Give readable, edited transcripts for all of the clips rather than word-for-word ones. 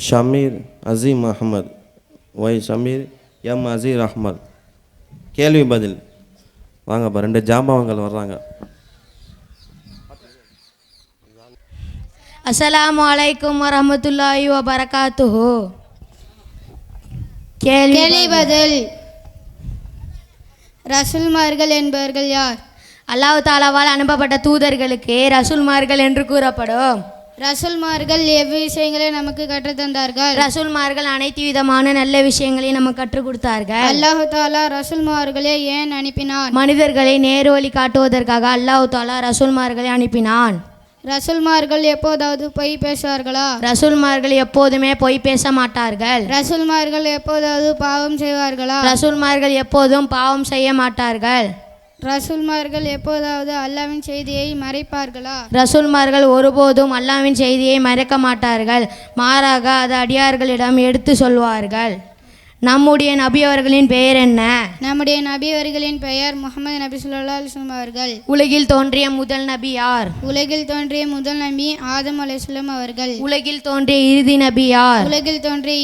Sameer Azeem Ahmed, Y Shameer, M Azeer Ahmed. கேள்வி பதில். வாங்கப்பா, 2 ஜாம்பவங்கள் வர்றாங்க. அஸ்ஸலாமு அலைக்கும் வரஹ்மத்துல்லாஹி வபரகாத்துஹு. கேள்வி பதில். ரசூல்மார்கள் என்பவர்கள் யார்? அல்லாஹ் தாலாவால் அனுப்பப்பட்ட தூதர்களுக்கு ரசூல்மார்கள் என்று கூறப்படும். ரசூல்மார்கள் எவ்விஷயங்களை நமக்கு கற்றுத்தந்தார்கள்? ரசூல்மார்கள் அனைத்து விதமான நல்ல விஷயங்களை நமக்கு கற்றுக் கொடுத்தார்கள். அல்லாஹ் தாலா ரசூல்மார்களை ஏன் அனுப்பினான்? மனிதர்களை நேரு வழி காட்டுவதற்காக அல்லாஹ் தாலா ரசூல்மார்களை அனுப்பினான். ரசூல்மார்கள் எப்போதாவது பொய் பேசுவார்களா? ரசூல்மார்கள் எப்போதுமே பொய் பேச மாட்டார்கள். ரசூல்மார்கள் எப்போதாவது பாவம் செய்வார்களா? ரசூல்மார்கள் எப்போதும் பாவம் செய்ய மாட்டார்கள். ரசூல்மார்கள் எப்போதாவது அல்லாஹ்வின் செய்தியை மறைப்பார்களா? ரசூல்மார்கள் ஒருபோதும் அல்லாஹ்வின் செய்தியை மறைக்க மாட்டார்கள். மாறாக அது அடியார்களிடம் எடுத்து சொல்வார்கள். நம்முடைய நபி அவர்களின் பெயர் என்ன? நம்முடைய நபி அவர்களின் பெயர் முஹம்மது நபி ஸல்லல்லாஹு அலைஹி வஸல்லம் அவர்கள். உலகில் தோன்றிய முதல் நபி யார்? உலகில் தோன்றிய முதல் நபி ஆதம் அலைஹிஸ்ஸலாம் அவர்கள். உலகில் தோன்றிய இறுதி நபி யார்? உலகில் தோன்றிய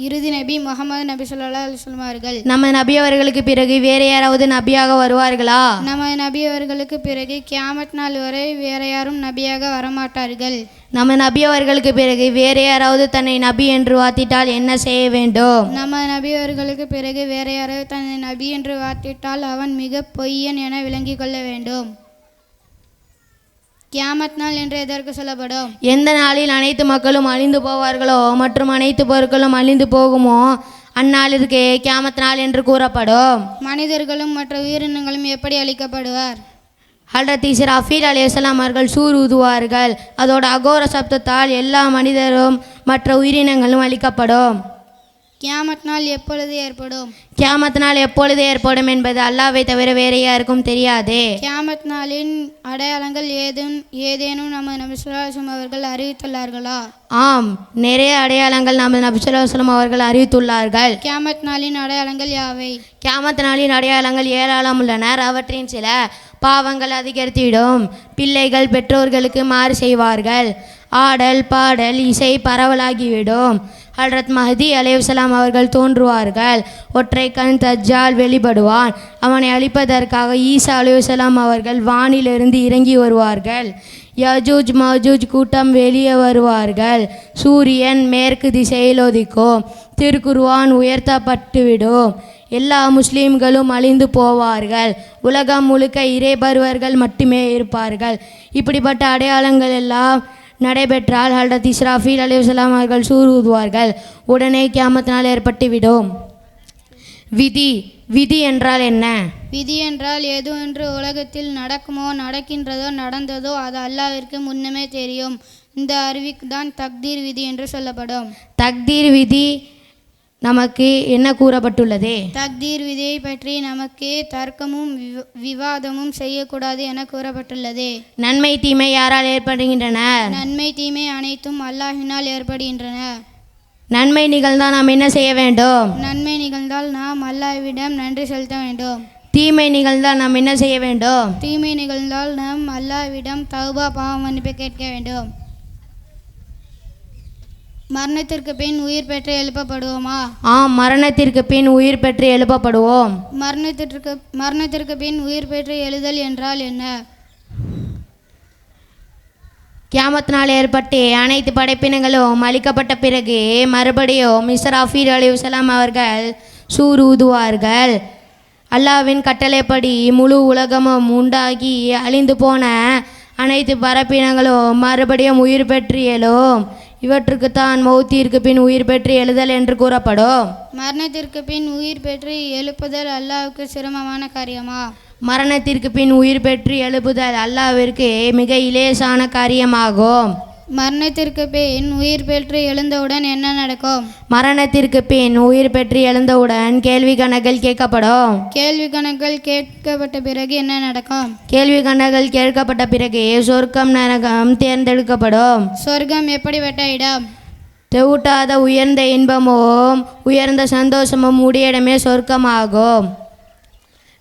இறுதி நபி முஹம்மது நபி ஸல்லல்லாஹு அலைஹி வஸல்லம் அவர்கள். நம்ம நபி அவர்களுக்கு பிறகு வேற யாராவது நபியாக வருவார்களா? நம்ம நபி அவர்களுக்கு பிறகு கியாமத் நாள் வரை வேற யாரும் நபியாக வரமாட்டார்கள். நம்ம நபி அவர்களுக்கு பிறகு வேற யாராவது தன்னை நபி என்று வாத்திட்டால் என்ன செய்ய வேண்டும்? நம்ம நபி அவர்களுக்கு பிறகு வேற யாராவது தன்னை நபி என்று வாத்திட்டால் அவன் மிக பொய்யன் என விளங்கிக் கொள்ள வேண்டும். கியாமத் நாள் என்று எதற்கு சொல்லப்படும்? எந்த நாளில் அனைத்து மக்களும் அழிந்து போவார்களோ மற்றும் அனைத்து பொருட்களும் அழிந்து போகுமோ அந்நாளிற்கு கியாமத் நாள் என்று கூறப்படும். மனிதர்களும் மற்ற உயிரினங்களும் எப்படி அழிக்கப்படுவார்? ஹல்ரத் இஸ்ராஃபீல் அலைஹிஸ்ஸலாம் அவர்கள் சூர் ஊதுவார்கள். அதோட அகோர சப்தத்தால் எல்லா மனிதரும் மற்ற உயிரினங்களும் அழிக்கப்படும். கியாமத் நாள் எப்பொழுது ஏற்படும்? கியாமத் நாள் எப்பொழுது ஏற்படும் என்பது அல்லாஹ்வை தவிர வேறு யாருக்கும் தெரியாதே. கியாமத் நாளின் அடையாளங்கள் ஏதேனும் நம்ம நபி ஸல்லல்லாஹு அலைஹி வஸல்லம் அவர்கள் அறிவித்துள்ளார்களா? ஆம், நிறைய அடையாளங்கள் நம்ம நபி ஸல்லல்லாஹு அலைஹி வஸல்லம் அவர்கள் அறிவித்துள்ளார்கள். கியாமத் நாளின் அடையாளங்கள் யாவை? கியாமத் நாளின் அடையாளங்கள் ஏராளம் உள்ளனர். அவற்றின் சில: பாவங்கள் அதிகரித்திடும், பிள்ளைகள் பெற்றோர்களுக்கு மாறு செய்வார்கள், ஆடல் பாடல் இசை பரவலாகிவிடும், ஹல்ரத் மஹதி அலைஹிஸ்ஸலாம் அவர்கள் தோன்றுவார்கள், ஒற்றை கண் தஜ்ஜால் வெளிப்படுவான், அவனை அழிப்பதற்காக ஈசா அலைஹிஸ்ஸலாம் அவர்கள் வானிலிருந்து இறங்கி வருவார்கள், யஜூஜ் மஜூஜ் கூட்டம் வெளியே வருவார்கள், சூரியன் மேற்கு திசையில் உதிக்கும், திருக்குர்ஆன் உயர்த்தப்பட்டுவிடும், எல்லா முஸ்லீம்களும் அழிந்து போவார்கள், உலகம் முழுக்க இறைபருவர்கள் மட்டுமே இருப்பார்கள். இப்படிப்பட்ட அடையாளங்கள் எல்லாம் நடைபெற்றால் ஹல்ரத் இஸ்ராஃபீல் அலைஹிஸ்ஸலாம் அவர்கள் சூர் ஊதுவார்கள். உடனே கியாமத் நாள் ஏற்பட்டுவிடும். விதி. விதி என்றால் என்ன? விதி என்றால் எது ஒன்று உலகத்தில் நடக்குமோ நடக்கின்றதோ நடந்ததோ அது அல்லாஹ்விற்கு முன்னமே தெரியும். இந்த அறிவிக்கு தான் தக்தீர் விதி என்று சொல்லப்படும். தக்தீர் விதி நமக்கு என்ன கூறப்பட்டுள்ளது? தக்தீர் விதியை பற்றி நமக்கு தர்க்கமும் விவாதமும் செய்யக்கூடாது என கூறப்பட்டுள்ளது. நன்மை தீமை யாரால் ஏற்படுகின்றன? நன்மை தீமை அனைத்தும் அல்லாஹ்வினால் ஏற்படுகின்றன. நன்மை நிகழ்ந்தால் நாம் என்ன செய்ய வேண்டும்? நன்மை நிகழ்ந்தால் நாம் அல்லாஹ்விடம் நன்றி செலுத்த வேண்டும். தீமை நிகழ்ந்தால் நாம் என்ன செய்ய வேண்டும்? தீமை நிகழ்ந்தால் நாம் அல்லாஹ்விடம் தௌபா பாவ மன்னிப்பு கேட்க வேண்டும். மரணத்திற்கு பின் உயிர் பெற்று எழுப்பப்படுவோமா? ஆம், மரணத்திற்கு பின் உயிர் பெற்று எழுப்பப்படுவோம். மரணத்திற்கு பின் உயிர் பெற்று எழுதல் என்றால் என்ன? கியாமத் நாள் ஏற்பட்டு அனைத்து படைப்பினங்களும் அழிக்கப்பட்ட பிறகு மறுபடியும் இஸ்ராஃபீல் அலைஹிஸ்ஸலாம் அவர்கள் சூர் ஊதுவார்கள். அல்லாஹ்வின் கட்டளைப்படி முழு உலகமும் உண்டாகி அழிந்து போன அனைத்து பரப்பினங்களும் மறுபடியும் உயிர் பெற்று எழும். இவற்றுக்குத்தான் மௌத்திற்கு பின் உயிர் பெற்று எழுதல் என்று கூறப்படும். மரணத்திற்கு பின் உயிர் பெற்று எழுப்புதல் அல்லாஹ்வுக்கு சிரமமான காரியமா? மரணத்திற்கு பின் உயிர் பெற்று எழுப்புதல் அல்லாஹ்விற்கு மிக இலேசான காரியமாகும். மரணத்திற்கு பின் உயிர் பெற்று எழுந்தவுடன் என்ன நடக்கும்? மரணத்திற்கு பின் உயிர் பெற்று எழுந்தவுடன் கேள்வி கணக்குகள் கேட்கப்படும். கேள்வி கணக்குகள் கேட்கப்பட்ட பிறகு என்ன நடக்கும்? கேள்வி கணக்குகள் கேட்கப்பட்ட பிறகு சொர்க்கம் நரகம் தேர்ந்தெடுக்கப்படும். சொர்க்கம் எப்படிப்பட்ட இடம்? தெவுட்டாத உயர்ந்த இன்பமும் உயர்ந்த சந்தோஷமும் உடைய இடமே சொர்க்கமாகும்.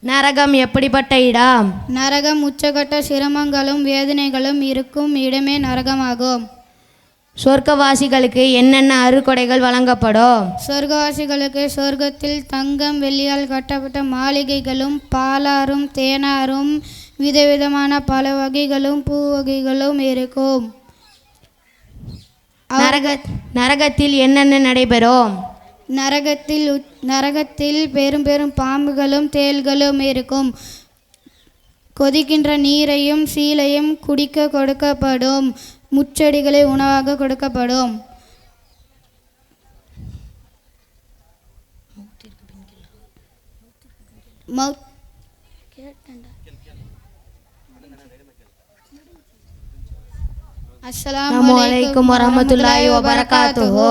நரகம் எப்படிப்பட்ட இடம்? நரகம் உச்சகட்ட சிரமங்களும் வேதனைகளும் இருக்கும் இடமே நரகமாகும். சொர்க்கவாசிகளுக்கு என்னென்ன அருக்கொடைகள் வழங்கப்படும்? சொர்க்கவாசிகளுக்கு சொர்க்கத்தில் தங்கம் வெள்ளியால் கட்டப்பட்ட மாளிகைகளும் பாலாரும் தேனாரும் விதவிதமான பல வகைகளும் பூ வகைகளும் இருக்கும். நரகத்தில் என்னென்ன நடைபெறும்? நரகத்தில் பெரும் பெரும் பாம்புகளும் தேள்களும் இருக்கும். கொதிக்கின்ற நீரையும் சீலையும் குடிக்க கொடுக்கப்படும். முச்செடிகளை உணவாக கொடுக்கப்படும். அஸ்ஸலாமு அலைக்கும் வரஹ்மத்துல்லாஹி வபரகாத்துஹு.